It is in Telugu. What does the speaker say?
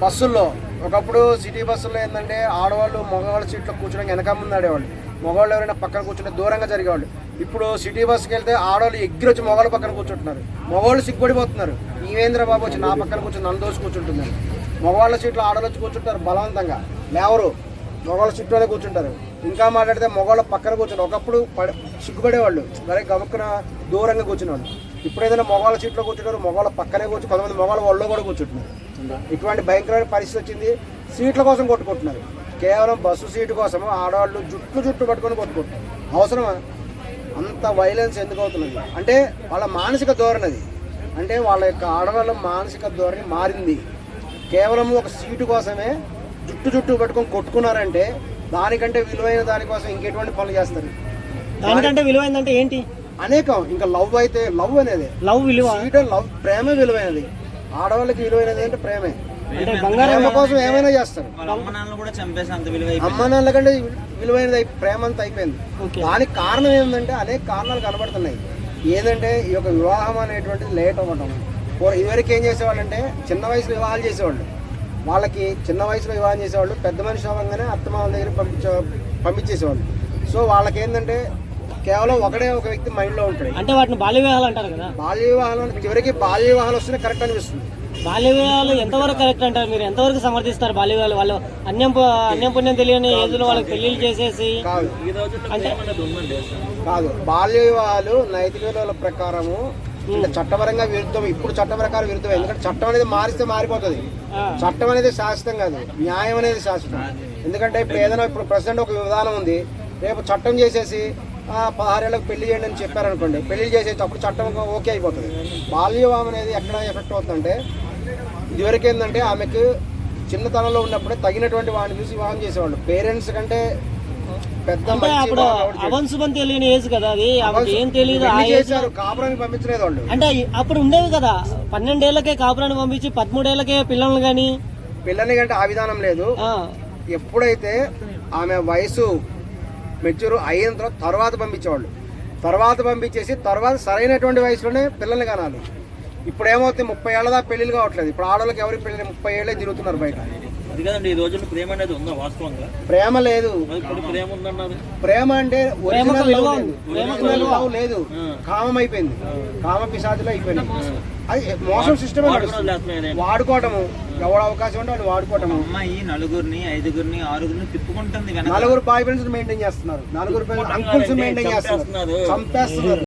బస్సుల్లో ఒకప్పుడు సిటీ బస్సుల్లో ఏంటంటే ఆడవాళ్ళు మగవాళ్ళ సీట్లో కూర్చోడానికి వెనక ముందు ఆడేవాళ్ళు, మగవాళ్ళు ఎవరైనా పక్కన కూర్చుంటే దూరంగా జరిగేవాళ్ళు. ఇప్పుడు సిటీ బస్సుకి వెళ్తే ఆడవాళ్ళు ఎగ్గిరొచ్చి మగవాళ్ళ పక్కన కూర్చుంటున్నారు, మగవాళ్ళు సిగ్గుపడిపోతున్నారు. ఈవేంద్ర బాబు వచ్చి నా పక్కన కూర్చొని నన్ను దోసి కూర్చుంటున్నారు. మగవాళ్ళ సీట్లో ఆడవాళ్ళు వచ్చి కూర్చుంటారు బలవంతంగా, లేవరు, మగవాళ్ళ సీట్లోనే కూర్చుంటారు. ఇంకా మాట్లాడితే మగవాళ్ళ పక్కన కూర్చుంటారు. ఒకప్పుడు సిగ్గుపడేవాళ్ళు, మరి గబుక్కున దూరంగా కూర్చునేవాళ్ళు. ఇప్పుడు ఏదైనా మగవాళ్ళ సీట్లో కూర్చుంటారు, మగవాళ్ళ పక్కనే కూర్చొని కొంతమంది మగవాళ్ళ ఒళ్ళో కూడా కూర్చుంటున్నారు. ఇటువంటి భయంకరమైన పరిస్థితి వచ్చింది. సీట్ల కోసం కొట్టుకుంటున్నారు. కేవలం బస్సు సీటు కోసం ఆడవాళ్ళు జుట్టు పట్టుకొని కొట్టుకుంటున్నారు. అవసరమా? అంత వైలెన్స్ ఎందుకు అవుతున్నది అంటే వాళ్ళ మానసిక ధోరణి అది. అంటే వాళ్ళ యొక్క ఆడవాళ్ళ మానసిక ధోరణి మారింది. కేవలం ఒక సీటు కోసమే జుట్టు పట్టుకొని కొట్టుకున్నారంటే దానికంటే విలువైన దానికోసం ఇంకెటువంటి పనులు చేస్తారు. దానికంటే విలువైందంటే ఏంటి? అనేకం. ఇంకా లవ్ అయితే లవ్ అనేది విలువ, లవ్ ప్రేమే విలువైనది. ఆడవాళ్ళకి విలువైనది అంటే ప్రేమే. అంటే బంగారం కోసం ఏమైనా చేస్తారు. అమ్మ నాన్నల కంటే విలువైనది ప్రేమ అంతా అయిపోయింది. దానికి కారణం ఏంటంటే అనేక కారణాలు కనబడుతున్నాయి. ఏంటంటే ఈ యొక్క వివాహం అనేటువంటిది లేట్ అవ్వటం. ఇదివరకు ఏం చేసేవాళ్ళు అంటే చిన్న వయసులో వివాహాలు చేసేవాళ్ళు. వాళ్ళకి చిన్న వయసులో వివాహం చేసేవాళ్ళు, పెద్ద మనిషి అవ్వగానే అత్తమామ దగ్గర పంపించేసేవాళ్ళు. సో వాళ్ళకి ఏంటంటే కేవలం ఒక వ్యక్తి మైండ్లో ఉంటాడు. అంటే వాటిని బాల్య వివాహాలు అంటారు కదా. బాల్య వివాహాలు చివరికి బాల్య వివాహాలు వస్తేనే కరెక్ట్ అనిపిస్తుంది. బాల్య వివాహాలు ఎంతవరకు కరెక్ట్ అంటారు? మీరు ఎంతవరకు సమర్థిస్తారు బాల్య వివాహాలు? వాళ్ళు అన్యం పుణ్యం తెలియని ఏజ్లో వాళ్ళకి పెళ్లిళ్ళు చేసేసి అంటే కాదు. బాల్య వివాహాలు నైతిక విలువల ప్రకారము అంటే చట్టపరంగా విరుద్ధం. ఇప్పుడు చట్ట ప్రకారం విరుద్ధం. ఎందుకంటే చట్టం అనేది మారిస్తే మారిపోతుంది. చట్టం అనేది శాశ్వతం కాదు, న్యాయం అనేది శాశ్వతం. ఎందుకంటే ఇప్పుడు ఏదైనా ఇప్పుడు ప్రెసిడెంట్ ఒక విధానం ఉంది, రేపు చట్టం చేసేసి 16 ఏళ్ళకి పెళ్లి చేయండి అని చెప్పారనుకోండి, పెళ్లి చేసేసి అప్పుడు చట్టం ఓకే అయిపోతుంది. బాల్య వివాహం అనేది ఎక్కడ ఎఫెక్ట్ అవుతుందంటే ఇదివరకు ఏంటంటే ఆమెకు చిన్నతనంలో ఉన్నప్పుడే తగినటువంటి వాడిని చూసి వివాహం చేసేవాళ్ళు. పేరెంట్స్ కంటే పెద్ద అవన్సుమని తెలియని ఏజ్ కదా అది. ఏం తెలియదు. కాపురానికి పంపించలేదు వాళ్ళు. అంటే అప్పుడు ఉండేవి కదా 12 ఏళ్ళకే కాపురాన్ని పంపించి 13 ఏళ్ళకే పిల్లల్ని కంటే ఆ విధానం లేదు. ఎప్పుడైతే ఆమె వయసు మెచ్యూర్ అయిన తర్వాత పంపించేవాళ్ళు. తర్వాత పంపించేసి తర్వాత సరైనటువంటి వయసులోనే పిల్లల్ని కనాలి. ఇప్పుడు ఏమవుతుంది, 30 ఏళ్ళ దాకా పెళ్లిలు కావట్లేదు. ఇప్పుడు ఆడవాళ్ళకి ఎవరికి పెళ్లి 30 ఏళ్ళే తిరుగుతున్నారు బయట. అది కదండి, ఈ రోజుల్లో ప్రేమ అనేది ఉందా? వాస్తవంగా ప్రేమ లేదు. ప్రేమ ఉందన్నారు. ప్రేమ అంటే ఒరిజినల్ లవ్ లేదు, కామం అయిపోయింది, కామ పిశాచులు అయిపోయింది. అది మోసం సిస్టమ్. వాడుకోవటము, ఎవడు అవకాశం ఉంటే వాళ్ళు వాడుకోవటము. అమ్మాయి 4 5 6 తిప్పుకుంటుంది. 4 బాయ్ ఫ్రెండ్స్ మెయింటైన్ చేస్తున్నారు, 4 అంకుల్స్ మెయింటైన్ చేస్తున్నారు, చంపేస్తున్నారు.